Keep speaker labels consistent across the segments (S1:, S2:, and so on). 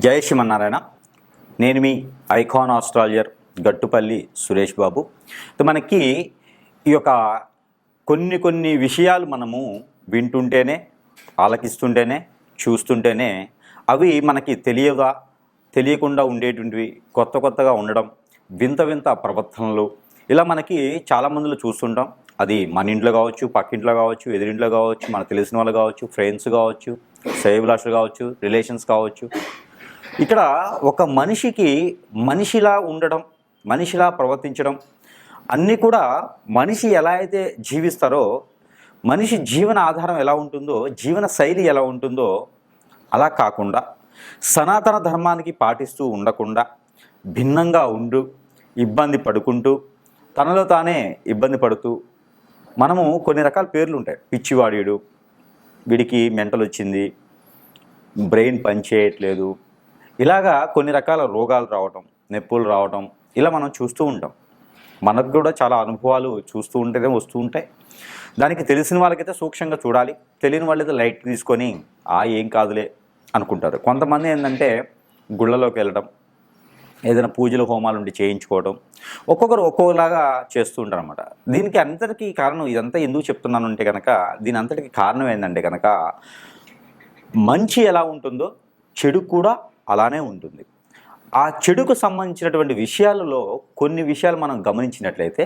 S1: జై శ్రీమన్నారాయణ. నేను మీ icon astrologer Gattupalli Suresh Babu. మనకి ఈ యొక్క కొన్ని విషయాలు మనము వింటుంటేనే, ఆలకిస్తుంటేనే, చూస్తుంటేనే అవి మనకి తెలియకుండా ఉండేటువంటివి, కొత్తగా ఉండడం, వింత ప్రవర్తనలు ఇలా మనకి చాలామందిలో చూస్తుంటాం. అది మన ఇంట్లో కావచ్చు, పక్కింట్లో కావచ్చు, ఎదురింట్లో కావచ్చు, మనకు తెలిసిన వాళ్ళు కావచ్చు, ఫ్రెండ్స్ కావచ్చు, శ్రేయోభిలాషులు కావచ్చు, రిలేషన్స్ కావచ్చు. ఇక్కడ ఒక మనిషికి మనిషిలా ఉండడం, మనిషిలా ప్రవర్తించడం అన్నీ కూడా మనిషి ఎలా అయితే జీవిస్తారో, మనిషి జీవన ఆధారం ఎలా ఉంటుందో, జీవన శైలి ఎలా ఉంటుందో అలా కాకుండా సనాతన ధర్మానికి పాటిస్తూ ఉండకుండా భిన్నంగా ఇబ్బంది పడుకుంటూ తనలో తానే ఇబ్బంది పడుతూ మనము కొన్ని రకాల పేర్లు ఉంటాయి. పిచ్చివాడీడు, వీడికి మెంటల్ వచ్చింది, బ్రెయిన్ పనిచేయట్లేదు, ఇలాగా కొన్ని రకాల రోగాలు రావటం, నొప్పులు రావటం ఇలా మనం చూస్తూ ఉంటాం. మనకు కూడా చాలా అనుభవాలు చూస్తూ ఉంటేనే వస్తూ ఉంటాయి. దానికి తెలిసిన వాళ్ళకైతే సూక్ష్మంగా చూడాలి, తెలియని వాళ్ళైతే లైట్ తీసుకొని ఏం కాదులే అనుకుంటారు. కొంతమంది ఏంటంటే గుళ్ళలోకి వెళ్ళడం, ఏదైనా పూజలు హోమాలు ఉండి చేయించుకోవడం, ఒక్కొక్కరు ఒక్కొక్కలాగా చేస్తూ ఉంటారు అన్నమాట. దీనికి అంతటికీ కారణం, ఇదంతా ఎందుకు చెప్తున్నాను అంటే కనుక, దీని అంతటికీ కారణం ఏంటంటే కనుక, మంచి ఎలా ఉంటుందో చెడు కూడా అలానే ఉంటుంది. ఆ చెడుకు సంబంధించినటువంటి విషయాలలో కొన్ని విషయాలు మనం గమనించినట్లయితే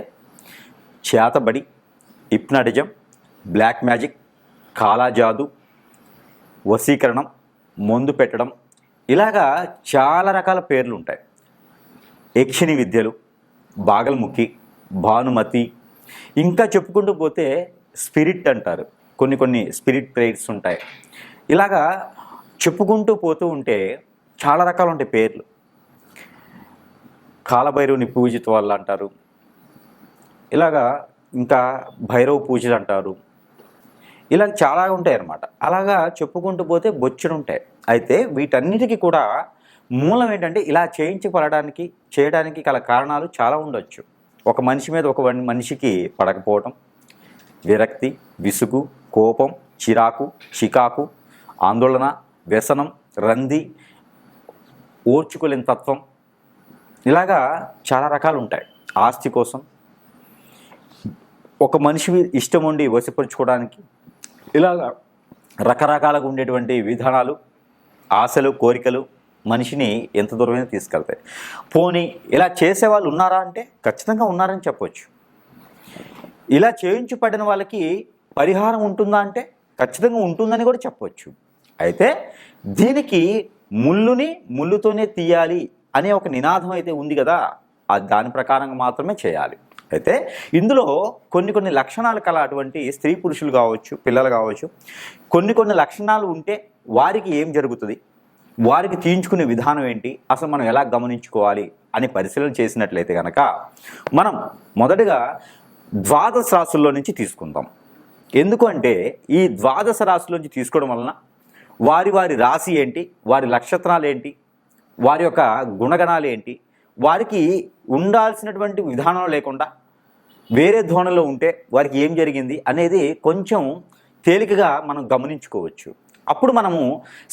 S1: చేతబడి, హిప్నాటిజం, బ్లాక్ మ్యాజిక్, కాలాజాదు, వశీకరణం, మందు పెట్టడం ఇలాగా చాలా రకాల పేర్లు ఉంటాయి. యక్షిణి విద్యలు, బాగల్ముఖి, భానుమతి, ఇంకా చెప్పుకుంటూ పోతే స్పిరిట్ అంటారు. కొన్ని స్పిరిట్ ప్రేయర్స్ ఉంటాయి. ఇలాగా చెప్పుకుంటూ పోతూ ఉంటే చాలా రకాలు ఉంటాయి పేర్లు. కాలభైరవుని పూజిత వాళ్ళు అంటారు, ఇలాగా ఇంకా భైరవ పూజలు అంటారు, ఇలా చాలా ఉంటాయి అన్నమాట. అలాగా చెప్పుకుంటూ పోతే బొచ్చుడు ఉంటాయి. అయితే వీటన్నిటికీ కూడా మూలం ఏంటంటే, ఇలా చేయడానికి గల కారణాలు చాలా ఉండొచ్చు. ఒక మనిషి మీద ఒక మనిషికి పడకపోవటం, విరక్తి, విసుగు, కోపం, చిరాకు, చికాకు, ఆందోళన, వ్యసనం, రంది, ఓర్చుకోలేని తత్వం, ఇలాగా చాలా రకాలు ఉంటాయి. ఆస్తి కోసం, ఒక మనిషి ఇష్టం ఉండి వశపరుచుకోవడానికి, ఇలాగా రకరకాలుగా ఉండేటువంటి విధానాలు, ఆశలు, కోరికలు మనిషిని ఎంత దూరమైనా తీసుకెళ్తాయి. పోనీ ఇలా చేసేవాళ్ళు ఉన్నారా అంటే ఖచ్చితంగా ఉన్నారని చెప్పవచ్చు. ఇలా చేయించబడిన వాళ్ళకి పరిహారం ఉంటుందా అంటే ఖచ్చితంగా ఉంటుందని కూడా చెప్పవచ్చు. అయితే దీనికి ముళ్ళుతోనే తీయాలి అనే ఒక నినాదం అయితే ఉంది కదా, దాని ప్రకారంగా మాత్రమే చేయాలి. అయితే ఇందులో కొన్ని లక్షణాలు కల అటువంటి స్త్రీ పురుషులు కావచ్చు, పిల్లలు కావచ్చు, కొన్ని లక్షణాలు ఉంటే వారికి ఏం జరుగుతుంది, వారికి తీయించుకునే విధానం ఏంటి, అసలు మనం ఎలా గమనించుకోవాలి అని పరిశీలన చేసినట్లయితే కనుక, మనం మొదటగా ద్వాదశ రాశుల్లో నుంచి తీసుకుందాం. ఎందుకంటే ఈ ద్వాదశ రాశుల్లోంచి తీసుకోవడం వలన వారి రాశి ఏంటి, వారి నక్షత్రాలు ఏంటి, వారి యొక్క గుణగణాలు ఏంటి, వారికి ఉండాల్సినటువంటి విధానం లేకుండా వేరే ధోరణిలో ఉంటే వారికి ఏం జరిగింది అనేది కొంచెం తేలికగా మనం గమనించుకోవచ్చు. అప్పుడు మనము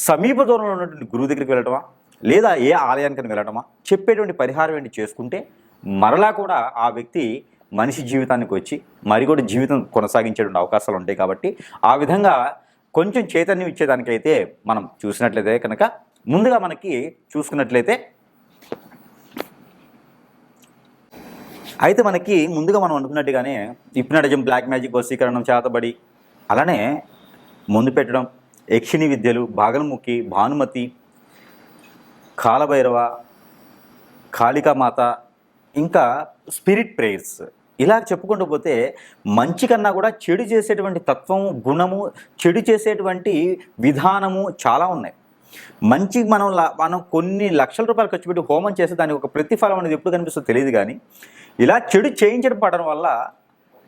S1: సమీప దూరంలో ఉన్నటువంటి గురువు దగ్గరికి వెళ్ళటమా, లేదా ఏ ఆలయానికి వెళ్ళటమా, చెప్పేటువంటి పరిహారం ఏంటి చేసుకుంటే మరలా కూడా ఆ వ్యక్తి మనిషి జీవితానికి వచ్చి మరి కూడా జీవితం కొనసాగించేటువంటి అవకాశాలు ఉంటాయి. కాబట్టి ఆ విధంగా కొంచెం చైతన్యం ఇచ్చేదానికైతే మనం చూసినట్లయితే కనుక, ముందుగా మనకి చూసుకున్నట్లయితే మనకి ముందుగా మనం అనుకున్నట్టుగానే హిప్నాటిజం, బ్లాక్ మ్యాజిక్, వశీకరణం, చేతబడి, అలానే మందు పెట్టడం, యక్షిణి విద్యలు, బాగల్ముఖి, భానుమతి, కాలభైరవ, కాళికామాత, ఇంకా స్పిరిట్ ప్రేయర్స్, ఇలా చెప్పుకుంటూ పోతే మంచి కన్నా కూడా చెడు చేసేటువంటి తత్వము, గుణము, చెడు చేసేటువంటి విధానము చాలా ఉన్నాయి. మంచి మనం కొన్ని లక్షల రూపాయలు ఖర్చు పెట్టి హోమం చేస్తే దానికి ఒక ప్రతిఫలం అనేది ఎప్పుడు కనిపిస్తుందో తెలియదు. కానీ ఇలా చెడు చేయించడం పడడం వల్ల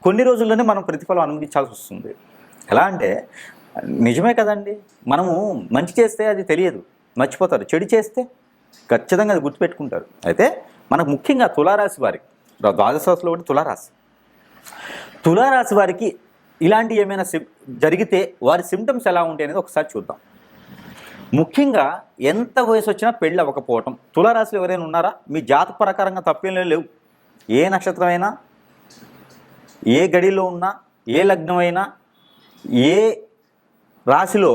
S1: కొన్ని రోజుల్లోనే మనం ప్రతిఫలం అనుభవించాల్సి వస్తుంది. ఎలా అంటే నిజమే కదండి, మనము మంచి చేస్తే అది తెలియదు, మర్చిపోతారు. చెడు చేస్తే ఖచ్చితంగా అది గుర్తుపెట్టుకుంటారు. అయితే మనకు ముఖ్యంగా తులారాశి వారికి, ద్వాదశ రాశిలో ఒకటి తులారాశి వారికి ఇలాంటి ఏమైనా జరిగితే వారి సిమ్టమ్స్ ఎలా ఉంటాయి అనేది ఒకసారి చూద్దాం. ముఖ్యంగా ఎంత వయసు వచ్చినా పెళ్ళి అవ్వకపోవటం. తులారాశిలో ఎవరైనా ఉన్నారా? మీ జాతక ప్రకారంగా తప్పేం లేవు. ఏ నక్షత్రమైనా, ఏ గడిలో ఉన్నా, ఏ లగ్నమైనా, ఏ రాశిలో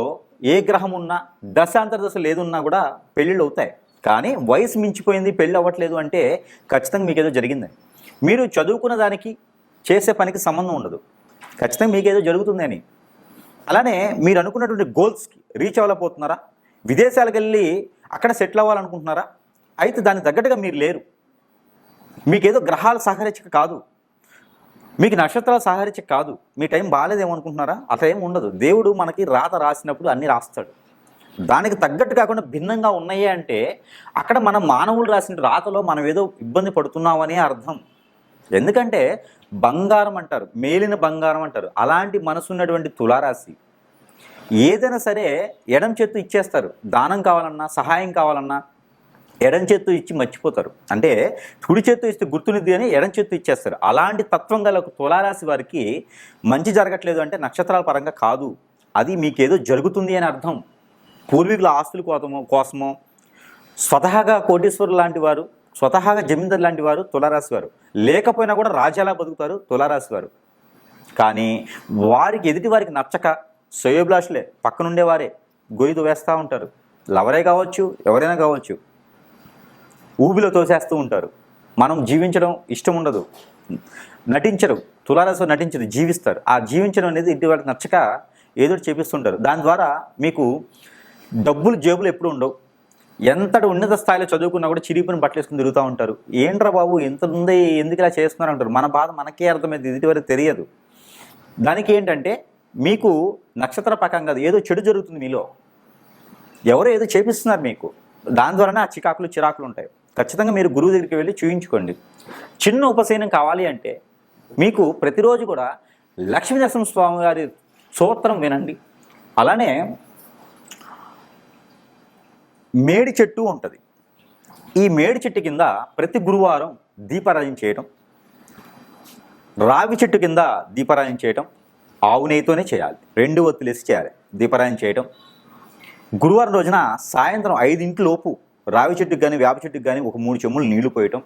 S1: ఏ గ్రహం ఉన్నా, దశాంతర దశలు ఏదున్నా కూడా పెళ్ళిళ్ళు అవుతాయి. కానీ వయసు మించిపోయింది, పెళ్ళి అవ్వట్లేదు అంటే ఖచ్చితంగా మీకేదో జరిగిందని. మీరు చదువుకున్న దానికి చేసే పనికి సంబంధం ఉండదు, ఖచ్చితంగా మీకేదో జరుగుతుంది అని. అలానే మీరు అనుకున్నటువంటి గోల్స్కి రీచ్ అవ్వలేకపోతున్నారా? విదేశాలకు వెళ్ళి అక్కడ సెటిల్ అవ్వాలనుకుంటున్నారా? అయితే దానికి తగ్గట్టుగా మీరు లేరు. మీకేదో గ్రహాలు సహకరించక కాదు, మీకు నక్షత్రాలు సహకరించక కాదు, మీ టైం బాగాలేదేమనుకుంటున్నారా? అట్లా ఏమి ఉండదు. దేవుడు మనకి రాత రాసినప్పుడు అన్నీ రాస్తాడు. దానికి తగ్గట్టు కాకుండా భిన్నంగా ఉన్నాయి అంటే అక్కడ మనం మానవులు రాసిన రాతలో మనం ఏదో ఇబ్బంది పడుతున్నామని అర్థం. ఎందుకంటే బంగారం అంటారు, మేలిన బంగారం అంటారు. అలాంటి మనసున్నటువంటి తులారాశి ఏదైనా సరే ఎడం చేత్తు ఇచ్చేస్తారు. దానం కావాలన్నా, సహాయం కావాలన్నా ఎడం చేత్తు ఇచ్చి మర్చిపోతారు. అంటే కుడి చేత్తు ఇస్తే గుర్తునిద్ది అని ఎడం చేత్తు ఇచ్చేస్తారు. అలాంటి తత్వం గల తులారాశి వారికి మంచి జరగట్లేదు అంటే నక్షత్రాల పరంగా కాదు, అది మీకేదో జరుగుతుంది అని అర్థం. పూర్వీకుల ఆస్తుల కోసమో, స్వతహాగా కోటీశ్వరులు లాంటి వారు, స్వతహాగా జమీందారు లాంటి వారు తులారాశి వారు, లేకపోయినా కూడా రాజ్యాలా బతుకుతారు తులారాశి వారు. కానీ వారికి ఎదుటి వారికి నచ్చక శ్రేయోభిలాషులే, పక్కనుండేవారే గొయ్యి వేస్తూ ఉంటారు. లవరే కావచ్చు, ఎవరైనా కావచ్చు, ఊబిలో తోసేస్తూ ఉంటారు. మనం జీవించడం ఇష్టం ఉండదు, నటించరు. తులారాశి నటించరు, జీవిస్తారు. ఆ జీవించడం అనేది ఇంటి వాళ్ళకి నచ్చక ఏదో చేపిస్తుంటారు. దాని ద్వారా మీకు డబ్బులు జేబులు ఎప్పుడు ఉండవు. ఎంతటి ఉన్నత స్థాయిలో చదువుకున్నా కూడా చిరిగిపోయిన బట్టలు వేసుకుని తిరుగుతూ ఉంటారు. ఏంట్రా బాబు ఎంత ఉంది, ఎందుకు ఇలా చేస్తున్నారు అంటారు. మన బాధ మనకే అర్థమైంది, ఇది వరకు తెలియదు. దానికి ఏంటంటే మీకు నక్షత్ర ప్రకారం కాదు, ఏదో చెడు జరుగుతుంది మీలో, ఎవరో ఏదో చేపిస్తున్నారు మీకు. దాని ద్వారానే ఆ చిరాకులు ఉంటాయి. ఖచ్చితంగా మీరు గురువు దగ్గరికి వెళ్ళి చూయించుకోండి. చిన్న ఉపశమనం కావాలి అంటే మీకు ప్రతిరోజు కూడా లక్ష్మీ నరసింహస్వామి గారి స్తోత్రం వినండి. అలానే మేడి చెట్టు ఉంటుంది. ఈ మేడి చెట్టు కింద ప్రతి గురువారం దీపారాధన చేయటం, రావి చెట్టు కింద దీపారాధన చేయటం, ఆవు నెయ్యితోనే చేయాలి, 2 ఒత్తులేసి చేయాలి దీపారాధన చేయటం. గురువారం రోజున సాయంత్రం 5 రావి చెట్టుకు కానీ వేప చెట్టుకు కానీ ఒక 3 చెంబులు నీళ్లు పోయటం,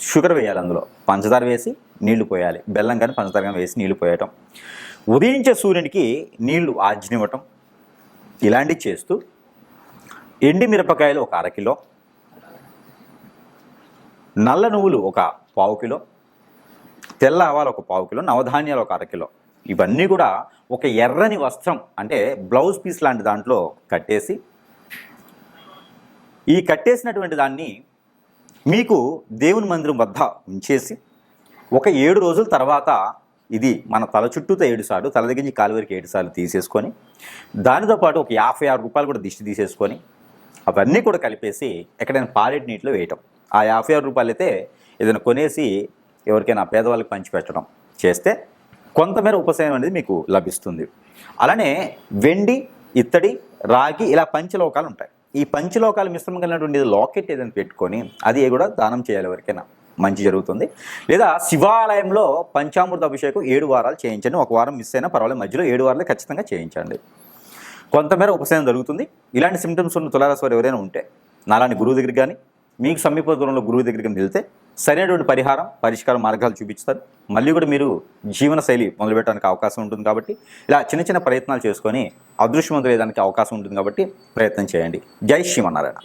S1: షుగర్ వేయాలి, అందులో పంచదార వేసి నీళ్లు పోయాలి, బెల్లం కానీ పంచదార కానీ వేసి నీళ్లు పోయటం, ఉదయించే సూర్యునికి నీళ్లు ఆజ్ఞనివ్వటం, ఇలాంటివి చేస్తూ ఎండి మిరపకాయలు ఒక 1/2 కిలో, నల్ల నువ్వులు ఒక 1/4 కిలో, తెల్ల ఆవాలు ఒక 1/4 కిలో, నవధాన్యాలు ఒక 1/2 కిలో, ఇవన్నీ కూడా ఒక ఎర్రని వస్త్రం అంటే బ్లౌజ్ పీస్ లాంటి దాంట్లో కట్టేసి, ఈ కట్టేసినటువంటి దాన్ని మీకు దేవుని మందిరం వద్ద ఉంచేసి ఒక 7 రోజుల తర్వాత ఇది మన తల చుట్టూతో 7 సార్లు, తల దగ్గర నుంచి కాలు వరకు 7 సార్లు తీసేసుకొని, దానితో పాటు ఒక 56 రూపాయలు కూడా దిష్టి తీసేసుకొని అవన్నీ కూడా కలిపేసి ఎక్కడైనా పారేటి నీటిలో వేయటం. ఆ 56 రూపాయలు అయితే ఏదైనా కొనేసి ఎవరికైనా పేదవాళ్ళకి పంచిపెట్టడం చేస్తే కొంతమేర ఉపశమనం అనేది మీకు లభిస్తుంది. అలానే వెండి, ఇత్తడి, రాగి ఇలా పంచలోకాలు ఉంటాయి. ఈ పంచలోకాలు మిశ్రమం కలిగినటువంటి లాకెట్ ఏదైనా పెట్టుకొని అది కూడా దానం చేయాలి, ఎవరికైనా మంచి జరుగుతుంది. లేదా శివాలయంలో పంచామృత అభిషేకం 7 వారాలు చేయించండి. 1 వారం మిస్ అయినా పర్వాలేదు, మధ్యలో 7 వారాలు ఖచ్చితంగా చేయించండి. కొంతమేర ఉపశమనం జరుగుతుంది. ఇలాంటి సిమ్టమ్స్ ఉన్న తులారాశి వారు ఎవరైనా ఉంటే నాలాంటి గురువు దగ్గరికి కానీ, మీకు సమీప దూరంలో గురువు దగ్గరికి వెళ్తే సరైనటువంటి పరిష్కార మార్గాలు చూపిస్తారు. మళ్ళీ కూడా మీరు జీవన శైలి మొదలుపెట్టడానికి అవకాశం ఉంటుంది. కాబట్టి ఇలా చిన్న ప్రయత్నాలు చేసుకొని అదృష్టవంతులు అయ్యేదానికి అవకాశం ఉంటుంది. కాబట్టి ప్రయత్నం చేయండి. జై శ్రీమన్నారాయణ.